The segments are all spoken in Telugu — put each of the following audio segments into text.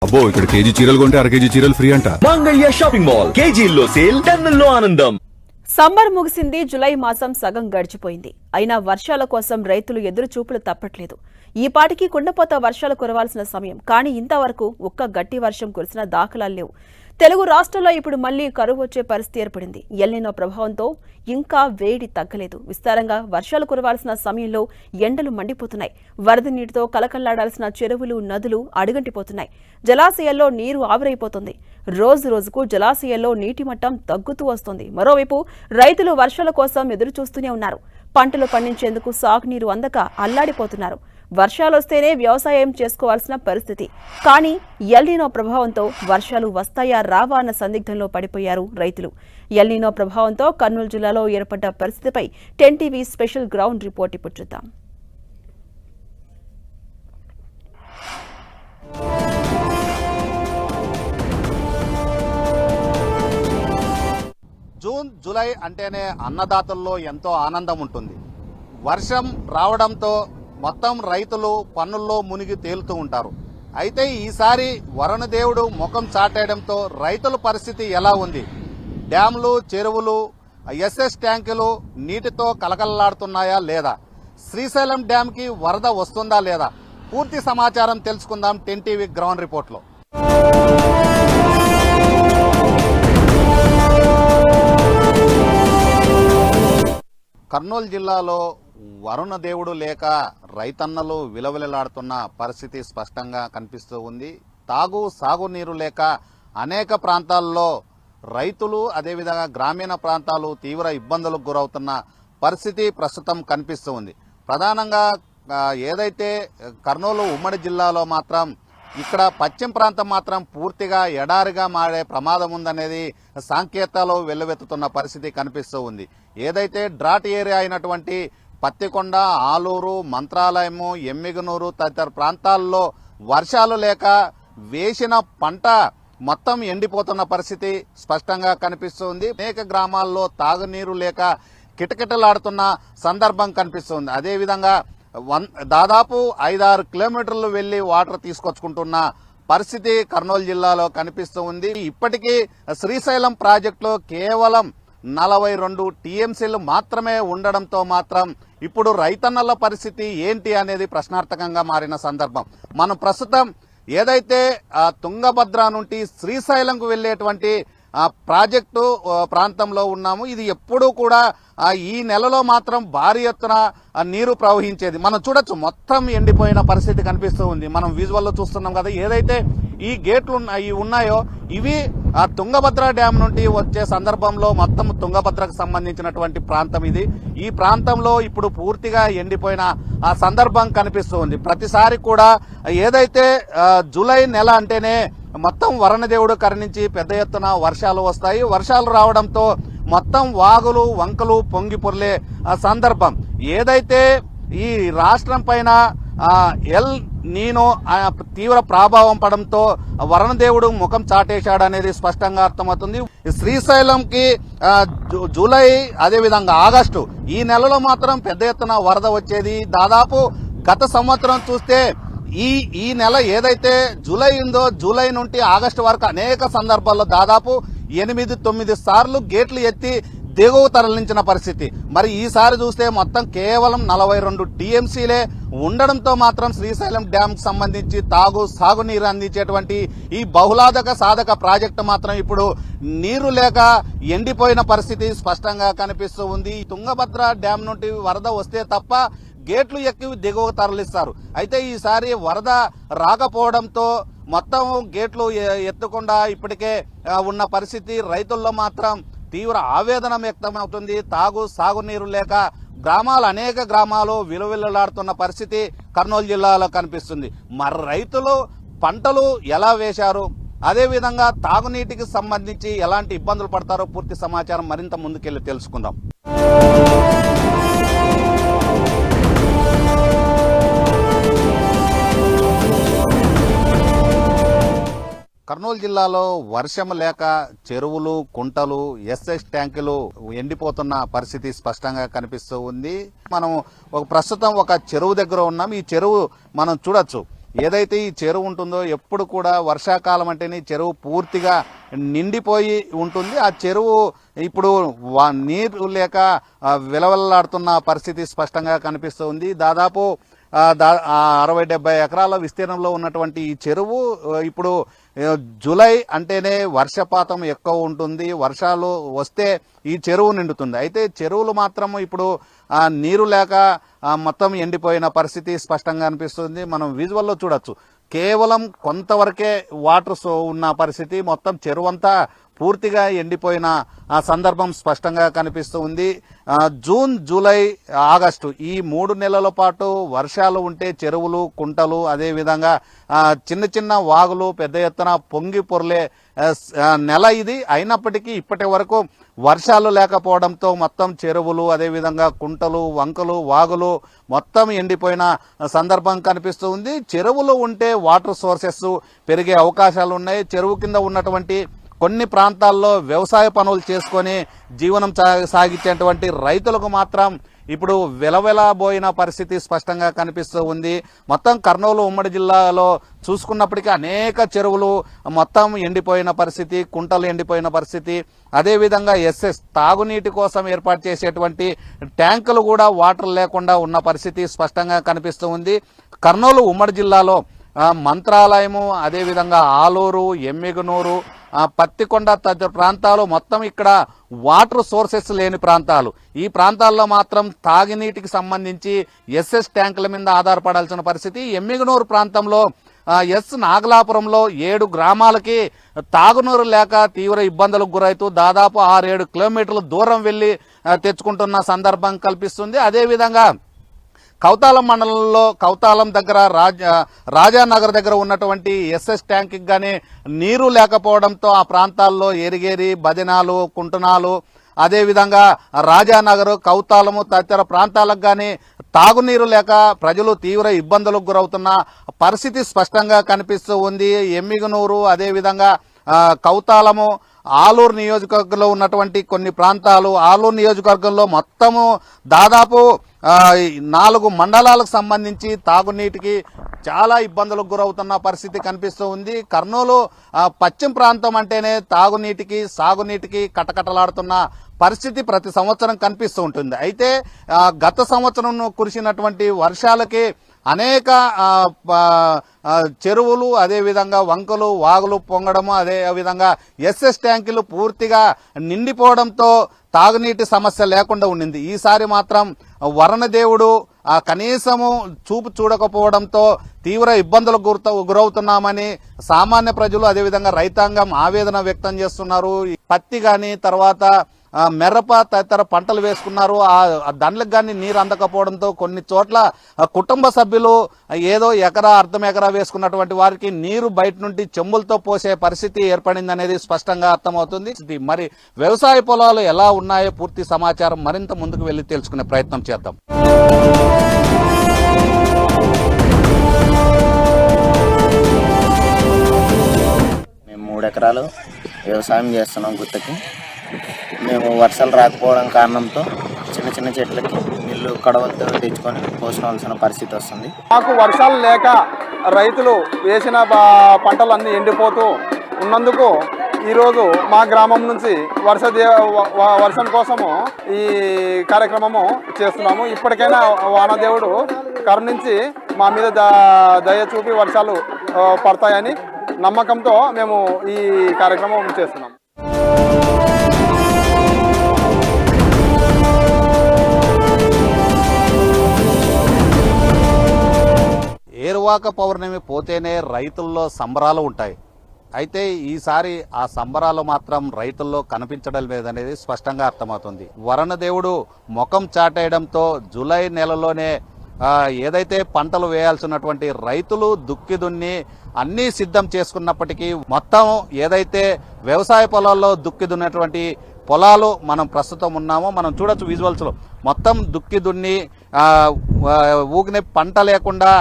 అబ్బో ఇక్కడ కేజీ చీరలు కొంటే అర కేజీ చీరలు ఫ్రీ అంట. మంగళ్య షాపింగ్ మాల్ కేజీల్లో సేల్, టన్నుల్లో ఆనందం. సమ్మర్ ముగిసింది, జులై మాసం సగం గడిచిపోయింది. అయినా వర్షాల కోసం రైతులు ఎదురు చూపులు తప్పట్లేదు. ఈ పాటికి కుండపోత వర్షాలు కురవాల్సిన సమయం, కానీ ఇంతవరకు ఒక్క గట్టి వర్షం కురిసిన దాఖలాలు లేవు. తెలుగు రాష్ట్రాల్లో ఇప్పుడు మళ్లీ కరువు వచ్చే పరిస్థితి ఏర్పడింది. ఎల్నినో ప్రభావంతో ఇంకా వేడి తగ్గలేదు. విస్తారంగా వర్షాలు కురవాల్సిన సమయంలో ఎండలు మండిపోతున్నాయి. వరద నీటితో కలకల్లాడాల్సిన చెరువులు, నదులు అడుగంటిపోతున్నాయి. జలాశయాల్లో నీరు ఆవిరైపోతుంది. రోజు రోజుకు జలాశయాల్లో నీటి మట్టం తగ్గుతూ వస్తోంది. మరోవైపు రైతులు వర్షాల కోసం ఎదురు చూస్తూనే ఉన్నారు. పంటలు పండించేందుకు సాగునీరు అందక అల్లాడిపోతున్నారు. వర్షాలొస్తేనే వ్యవసాయం చేసుకోవాల్సిన పరిస్థితి. కానీ ఎల్నినో ప్రభావంతో వర్షాలు వస్తాయా రావా అన్న సందిగ్ధంలో పడిపోయారు రైతులు. ఎల్నినో ప్రభావంతో కర్నూలు జిల్లాలో ఏర్పడ్డ పరిస్థితిపై 10 టీవీ స్పెషల్ గ్రౌండ్ రిపోర్ట్ ఇప్పుడు చూద్దాం. జూన్, జూలై అంటేనే అన్నదాతల్లో ఎంతో ఆనందం ఉంటుంది. వర్షం రావడంతో మొత్తం రైతులు పన్నుల్లో మునిగి తేలుతూ ఉంటారు. అయితే ఈసారి వరుణదేవుడు ముఖం చాటేయడంతో రైతుల పరిస్థితి ఎలా ఉంది? డ్యాంలు, చెరువులు, ఎస్ఎస్ ట్యాంకులు నీటితో కలకలలాడుతున్నాయా లేదా? శ్రీశైలం డ్యాంకి వరద వస్తుందా లేదా? పూర్తి సమాచారం తెలుసుకుందాం 10 టీవీ గ్రౌండ్ రిపోర్ట్లో. కర్నూలు జిల్లాలో వరుణదేవుడు లేక రైతన్నలు విలవిలలాడుతున్న పరిస్థితి స్పష్టంగా కనిపిస్తూ ఉంది. సాగునీరు లేక అనేక ప్రాంతాల్లో రైతులు, అదేవిధంగా గ్రామీణ ప్రాంతాలు తీవ్ర ఇబ్బందులకు గురవుతున్న పరిస్థితి ప్రస్తుతం కనిపిస్తూ ఉంది. ప్రధానంగా ఏదైతే కర్నూలు ఉమ్మడి జిల్లాలో మాత్రం ఇక్కడ పశ్చిమ ప్రాంతం మాత్రం పూర్తిగా ఎడారిగా మారే ప్రమాదం ఉందనేది సాంకేతాలు వెల్లువెత్తుతున్న పరిస్థితి కనిపిస్తూ ఉంది. ఏదైతే డ్రాట్ ఏరియా అయినటువంటి పత్తికొండ, ఆలూరు, మంత్రాలయము, ఎమ్మిగనూరు తదితర ప్రాంతాల్లో వర్షాలు లేక వేసిన పంట మొత్తం ఎండిపోతున్న పరిస్థితి స్పష్టంగా కనిపిస్తుంది. అనేక గ్రామాల్లో తాగునీరు లేక కిటకిటలాడుతున్న సందర్భం కనిపిస్తుంది. అదేవిధంగా దాదాపు 5-6 కిలోమీటర్లు వెళ్లి వాటర్ తీసుకొచ్చుకుంటున్న పరిస్థితి కర్నూలు జిల్లాలో కనిపిస్తూ ఉంది. ఇప్పటికీ శ్రీశైలం ప్రాజెక్టులో కేవలం 42 టీఎంసీలు మాత్రమే ఉండడంతో మాత్రం ఇప్పుడు రైతన్నల పరిస్థితి ఏంటి అనేది ప్రశ్నార్థకంగా మారిన సందర్భం. మనం ప్రస్తుతం ఏదైతే తుంగభద్ర నుండి శ్రీశైలంకు వెళ్లేటువంటి ప్రాజెక్టు ప్రాంతంలో ఉన్నాము. ఇది ఎప్పుడూ కూడా ఈ నెలలో మాత్రం భారీ ఎత్తున నీరు ప్రవహించేది. మనం చూడొచ్చు, మొత్తం ఎండిపోయిన పరిస్థితి కనిపిస్తూ ఉంది. మనం విజువల్లో చూస్తున్నాం కదా. ఏదైతే ఈ గేట్లు ఉన్నాయో ఇవి తుంగభద్ర డ్యాం నుండి వచ్చే సందర్భంలో మొత్తం తుంగభద్రకు సంబంధించినటువంటి ప్రాంతం ఇది. ఈ ప్రాంతంలో ఇప్పుడు పూర్తిగా ఎండిపోయిన ఆ సందర్భం కనిపిస్తూ ఉంది. ప్రతిసారి కూడా ఏదైతే జూలై నెల అంటేనే మొత్తం వరుణదేవుడు కరుణించి పెద్ద ఎత్తున వర్షాలు వస్తాయి. వర్షాలు రావడంతో మొత్తం వాగులు, వంకలు పొంగి పొర్లే సందర్భం. ఏదైతే ఈ రాష్ట్రం పైన ఎల్ నీనో తీవ్ర ప్రభావం పడంతో వరుణదేవుడు ముఖం చాటేశాడనేది స్పష్టంగా అర్థమవుతుంది. శ్రీశైలంకి జూలై, అదేవిధంగా ఆగస్టు ఈ నెలలో మాత్రం పెద్ద ఎత్తున వరద వచ్చేది. దాదాపు గత సంవత్సరం చూస్తే ఈ నెల ఏదైతే జూలై ఉందో జూలై నుండి ఆగస్టు వరకు అనేక సందర్భాల్లో దాదాపు 8-9 సార్లు గేట్లు ఎత్తి దిగువ తరలించిన పరిస్థితి. మరి ఈసారి చూస్తే మొత్తం కేవలం 42 టీఎంసీలే ఉండడంతో మాత్రం శ్రీశైలం డ్యామ్ కు సంబంధించి సాగునీరు అందించేటువంటి ఈ బహుళాధక సాధక ప్రాజెక్టు మాత్రం ఇప్పుడు నీరు లేక ఎండిపోయిన పరిస్థితి స్పష్టంగా కనిపిస్తూ ఉంది. తుంగభద్ర డ్యామ్ నుండి వరద వస్తే తప్ప గేట్లు ఎక్కి దిగువ తరలిస్తారు. అయితే ఈసారి వరద రాకపోవడంతో మొత్తం గేట్లు ఎత్తకుండా ఇప్పటికే ఉన్న పరిస్థితి రైతుల్లో మాత్రం తీవ్ర ఆవేదన వ్యక్తమవుతుంది. సాగునీరు లేక అనేక గ్రామాలు విలువిల్లాడుతున్న పరిస్థితి కర్నూలు జిల్లాలో కనిపిస్తుంది. మరి రైతులు పంటలు ఎలా వేశారు, అదేవిధంగా తాగునీటికి సంబంధించి ఎలాంటి ఇబ్బందులు పడతారో పూర్తి సమాచారం మరింత ముందుకెళ్లి తెలుసుకుందాం. కర్నూలు జిల్లాలో వర్షం లేక చెరువులు, కుంటలు, ఎస్ఎస్ ట్యాంకులు ఎండిపోతున్న పరిస్థితి స్పష్టంగా కనిపిస్తూ ఉంది. మనం ప్రస్తుతం ఒక చెరువు దగ్గర ఉన్నాం. ఈ చెరువు మనం చూడొచ్చు, ఏదైతే ఈ చెరువు ఉంటుందో ఎప్పుడు కూడా వర్షాకాలం అంటేనే ఈ చెరువు పూర్తిగా నిండిపోయి ఉంటుంది. ఆ చెరువు ఇప్పుడు నీరు లేక విలవల్లాడుతున్న పరిస్థితి స్పష్టంగా కనిపిస్తూ ఉంది. దాదాపు 60-70 ఎకరాల విస్తీర్ణంలో ఉన్నటువంటి ఈ చెరువు ఇప్పుడు జూలై అంటేనే వర్షపాతం ఎక్కువ ఉంటుంది. వర్షాలు వస్తే ఈ చెరువు నిండుతుంది. అయితే చెరువులు మాత్రం ఇప్పుడు నీరు లేక మొత్తం ఎండిపోయిన పరిస్థితి స్పష్టంగా అనిపిస్తుంది. మనం విజువల్లో చూడొచ్చు. కేవలం కొంతవరకే వాటర్ ఉన్న పరిస్థితి, మొత్తం చెరువంతా పూర్తిగా ఎండిపోయిన ఆ సందర్భం స్పష్టంగా కనిపిస్తూ ఉంది. జూన్, జూలై, ఆగస్టు ఈ 3 నెలల పాటు వర్షాలు ఉంటే చెరువులు, కుంటలు, అదేవిధంగా చిన్న చిన్న వాగులు పెద్ద ఎత్తున పొంగి పొర్లే నెల ఇది. అయినప్పటికీ ఇప్పటి వరకు వర్షాలు లేకపోవడంతో మొత్తం చెరువులు, అదేవిధంగా కుంటలు, వంకలు, వాగులు మొత్తం ఎండిపోయిన సందర్భం కనిపిస్తూ ఉంది. చెరువులు ఉంటే వాటర్ సోర్సెస్ పెరిగే అవకాశాలు ఉన్నాయి. చెరువు కింద ఉన్నటువంటి కొన్ని ప్రాంతాల్లో వ్యవసాయ పనులు చేసుకొని జీవనం సాగించేటువంటి రైతులకు మాత్రం ఇప్పుడు వెలవెలబోయిన పరిస్థితి స్పష్టంగా కనిపిస్తూ ఉంది. మొత్తం కర్నూలు ఉమ్మడి జిల్లాలో చూసుకున్నప్పటికీ అనేక చెరువులు మొత్తం ఎండిపోయిన పరిస్థితి, కుంటలు ఎండిపోయిన పరిస్థితి. అదేవిధంగా ఎస్ఎస్ తాగునీటి కోసం ఏర్పాటు చేసేటువంటి ట్యాంకులు కూడా వాటర్ లేకుండా ఉన్న పరిస్థితి స్పష్టంగా కనిపిస్తూ ఉంది. కర్నూలు ఉమ్మడి జిల్లాలో మంత్రాలయము, అదేవిధంగా ఆలూరు, ఎమ్మిగనూరు, పత్తికొండ తదితర ప్రాంతాలు మొత్తం ఇక్కడ వాటర్ సోర్సెస్ లేని ప్రాంతాలు. ఈ ప్రాంతాల్లో మాత్రం తాగునీటికి సంబంధించి ఎస్ఎస్ ట్యాంకుల మీద ఆధారపడాల్సిన పరిస్థితి. ఎమ్మిగనూరు ప్రాంతంలో నాగలాపురంలో 7 గ్రామాలకి తాగునీరు లేక తీవ్ర ఇబ్బందులకు గురవుతూ దాదాపు 6-7 కిలోమీటర్ల దూరం వెళ్లి తెచ్చుకుంటున్న సందర్భం కల్పిస్తుంది. అదేవిధంగా కౌతాలం మండలంలో కౌతాలం దగ్గర రాజానగర్ దగ్గర ఉన్నటువంటి ఎస్ఎస్ ట్యాంక్ గానీ నీరు లేకపోవడంతో ఆ ప్రాంతాల్లో ఎరిగేరి, బదినాలు, కుంటునాలు, అదేవిధంగా రాజానగర్, కౌతాలము తదితర ప్రాంతాలకు గానీ తాగునీరు లేక ప్రజలు తీవ్ర ఇబ్బందులకు గురవుతున్న పరిస్థితి స్పష్టంగా కనిపిస్తూ ఉంది. ఎమ్మిగనూరు, అదేవిధంగా కౌతాలము, ఆలూరు నియోజకవర్గంలో ఉన్నటువంటి కొన్ని ప్రాంతాలు, ఆలూరు నియోజకవర్గంలో మొత్తము దాదాపు 4 మండలాలకు సంబంధించి తాగునీటికి చాలా ఇబ్బందులకు గురవుతున్న పరిస్థితి కనిపిస్తూ ఉంది. కర్నూలు పశ్చిమ ప్రాంతం అంటేనే తాగునీటికి, సాగునీటికి కటకటలాడుతున్న పరిస్థితి ప్రతి సంవత్సరం కనిపిస్తూ ఉంటుంది. అయితే గత సంవత్సరం కురిసినటువంటి వర్షాలకి అనేక చెరువులు, అదేవిధంగా వంకలు, వాగులు పొంగడము, అదేవిధంగా ఎస్ఎస్ ట్యాంకులు పూర్తిగా నిండిపోవడంతో తాగునీటి సమస్య లేకుండా ఉండింది. ఈసారి మాత్రం వరుణదేవుడు కనీసము చూపు చూడకపోవడంతో తీవ్ర ఇబ్బందులకు గురవుతున్నామని సామాన్య ప్రజలు, అదేవిధంగా రైతాంగం ఆవేదన వ్యక్తం చేస్తున్నారు. పత్తి గాని, తర్వాత మిరప తదితర పంటలు వేసుకున్నారు. ఆ దండ్లకు కానీ నీరు అందకపోవడంతో కొన్ని చోట్ల కుటుంబ సభ్యులు ఏదో అర్ధం ఎకరా వేసుకున్నటువంటి వారికి నీరు బయట నుండి చెంబులతో పోసే పరిస్థితి ఏర్పడింది అనేది స్పష్టంగా అర్థమవుతుంది. మరి వ్యవసాయ పొలాలు ఎలా ఉన్నాయో పూర్తి సమాచారం మరింత ముందుకు వెళ్లి తెలుసుకునే ప్రయత్నం చేద్దాం. మేము 3 ఎకరాలు వ్యవసాయం చేస్తున్నాం గుత్తకి. మేము వర్షాలు రాకపోవడం కారణంతో చిన్న చిన్న చెట్లకి నీళ్లు కడవలతో తెచ్చుకొని పోసుకోవాల్సిన పరిస్థితి వస్తుంది. మాకు వర్షాలు లేక రైతులు వేసిన పంటలన్నీ ఎండిపోతూ ఉన్నందుకు ఈరోజు మా గ్రామం నుంచి వర్షం కోసము ఈ కార్యక్రమము చేస్తున్నాము. ఇప్పటికైనా వానదేవుడు కరుణించి మా మీద దయ చూపి వర్షాలు పడతాయని నమ్మకంతో మేము ఈ కార్యక్రమం చేస్తున్నాం. ఏరువాక పౌర్ణమి పోతేనే రైతుల్లో సంబరాలు ఉంటాయి. అయితే ఈసారి ఆ సంబరాలు మాత్రం రైతుల్లో కనిపించడం లేదనేది స్పష్టంగా అర్థమవుతుంది. వరుణదేవుడు ముఖం చాటేయడంతో జూలై నెలలోనే ఏదైతే పంటలు వేయాల్సినటువంటి రైతులు దుక్కి దున్ని అన్నీ సిద్ధం చేసుకున్నప్పటికీ మొత్తం ఏదైతే వ్యవసాయ పొలాల్లో దుక్కి దున్నటువంటి పొలాలు మనం ప్రస్తుతం ఉన్నామో మనం చూడొచ్చు విజువల్స్లో. మొత్తం దుక్కి దున్ని ఊగిన పంట లేకుండా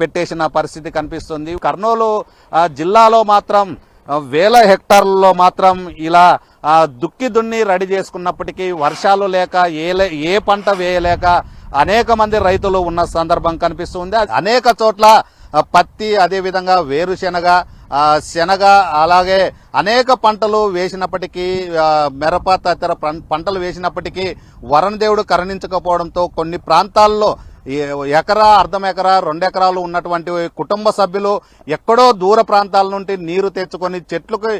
పెట్టేసిన పరిస్థితి కనిపిస్తుంది. కర్నూలు జిల్లాలో మాత్రం వేల హెక్టార్లలో మాత్రం ఇలా దుక్కి దున్ని రెడీ చేసుకున్నప్పటికీ వర్షాలు లేక ఏ పంట వేయలేక అనేక మంది రైతులు ఉన్న సందర్భం కనిపిస్తుంది. అనేక చోట్ల పత్తి, అదేవిధంగా వేరుశెనగ, శనగ, అలాగే అనేక పంటలు వేసినప్పటికీ, మిరప తదితర పంటలు వేసినప్పటికీ వరుణదేవుడు కరుణించకపోవడంతో కొన్ని ప్రాంతాల్లో ఎకరా, అర్ధం ఎకరా, 2 ఎకరాలు ఉన్నటువంటి కుటుంబ సభ్యులు ఎక్కడో దూర ప్రాంతాల నుండి నీరు తెచ్చుకొని చెట్లకు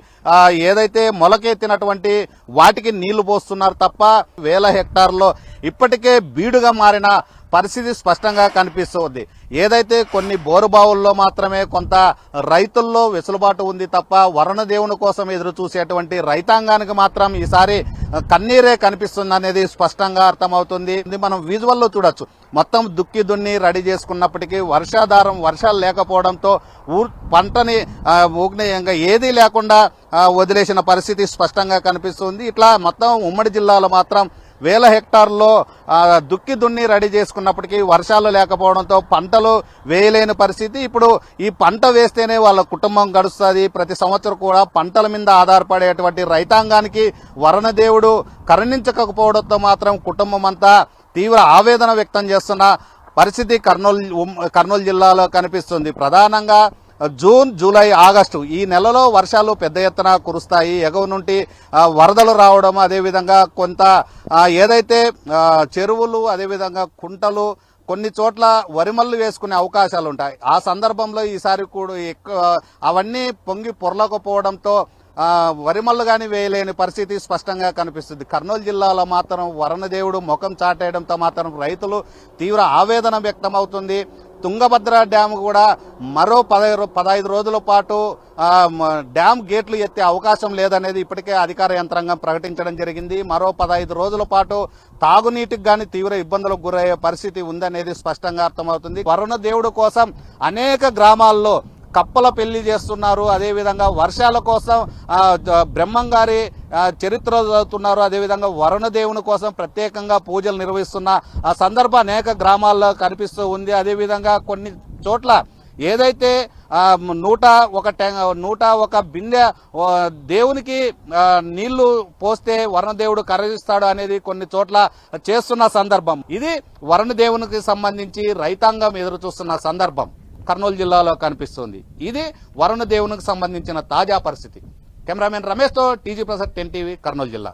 ఏదైతే మొలకెత్తినటువంటి వాటికి నీళ్లు పోస్తున్నారు తప్ప వేల హెక్టార్లో ఇప్పటికే బీడుగా మారిన పరిస్థితి స్పష్టంగా కనిపిస్తుంది. ఏదైతే కొన్ని బోరుబావుల్లో మాత్రమే కొంత రైతుల్లో వెసులుబాటు ఉంది తప్ప వరుణదేవుని కోసం ఎదురు చూసేటువంటి రైతాంగానికి మాత్రం ఈసారి కన్నీరే కనిపిస్తుంది అనేది స్పష్టంగా అర్థమవుతుంది. మనం విజువల్లో చూడొచ్చు, మొత్తం దుక్కి దున్ని రెడీ చేసుకున్నప్పటికీ వర్షాలు లేకపోవడంతో పంటని ఇంకా ఏదీ లేకుండా వదిలేసిన పరిస్థితి స్పష్టంగా కనిపిస్తుంది. ఇట్లా మొత్తం ఉమ్మడి జిల్లాలో మాత్రం వేల హెక్టార్లో దుక్కి దున్ని రెడీ చేసుకున్నప్పటికీ వర్షాలు లేకపోవడంతో పంటలు వేయలేని పరిస్థితి. ఇప్పుడు ఈ పంట వేస్తేనే వాళ్ళ కుటుంబం గడుస్తుంది. ప్రతి సంవత్సరం కూడా పంటల మీద ఆధారపడేటువంటి రైతాంగానికి వరుణదేవుడు కరుణించకపోవడంతో మాత్రం కుటుంబం అంతా తీవ్ర ఆవేదన వ్యక్తం చేస్తున్న పరిస్థితి కర్నూలు జిల్లాలో కనిపిస్తుంది. ప్రధానంగా జూన్, జూలై, ఆగస్టు ఈ నెలలో వర్షాలు పెద్ద ఎత్తున కురుస్తాయి. ఎగువ నుండి వరదలు రావడం, అదేవిధంగా కొంత ఏదైతే చెరువులు, అదేవిధంగా కుంటలు, కొన్ని చోట్ల వరిమల్లు వేసుకునే అవకాశాలు ఉంటాయి. ఆ సందర్భంలో ఈసారి కూడా అవన్నీ పొంగి పొరలకపోవడంతో వరిమల్లు గాని వేయలేని పరిస్థితి స్పష్టంగా కనిపిస్తుంది. కర్నూలు జిల్లాలో మాత్రం వరుణదేవుడు ముఖం చాటేయడంతో మాత్రం రైతులు తీవ్ర ఆవేదన వ్యక్తమవుతుంది. తుంగభద్ర డ్యామ్ కూడా మరో 15 రోజుల పాటు డ్యామ్ గేట్లు ఎత్తే అవకాశం లేదనేది ఇప్పటికే అధికార యంత్రాంగం ప్రకటించడం జరిగింది. మరో 15 రోజుల పాటు తాగునీటికి గాని తీవ్ర ఇబ్బందులకు గురయ్యే పరిస్థితి ఉందనేది స్పష్టంగా అర్థమవుతుంది. వరుణదేవుడు కోసం అనేక గ్రామాల్లో కప్పల పెళ్లి చేస్తున్నారు. అదేవిధంగా వర్షాల కోసం బ్రహ్మంగారి చరిత్ర చదువుతున్నారు. అదేవిధంగా వరుణదేవుని కోసం ప్రత్యేకంగా పూజలు నిర్వహిస్తున్న ఆ సందర్భం అనేక గ్రామాల్లో కనిపిస్తూ ఉంది. అదేవిధంగా కొన్ని చోట్ల ఏదైతే 101 బిందె దేవునికి నీళ్లు పోస్తే వరుణదేవుడు కరుణిస్తాడు అనేది కొన్ని చోట్ల చేస్తున్న సందర్భం. ఇది వరుణదేవునికి సంబంధించి రైతాంగం ఎదురు చూస్తున్న సందర్భం కర్నూలు జిల్లాలో కనిపిస్తుంది. ఇది వరుణదేవునికి సంబంధించిన తాజా పరిస్థితి. కెమెరామెన్ రమేష్తో టీజీ ప్రసాద్, 10 టీవీ, కర్నూలు జిల్లా.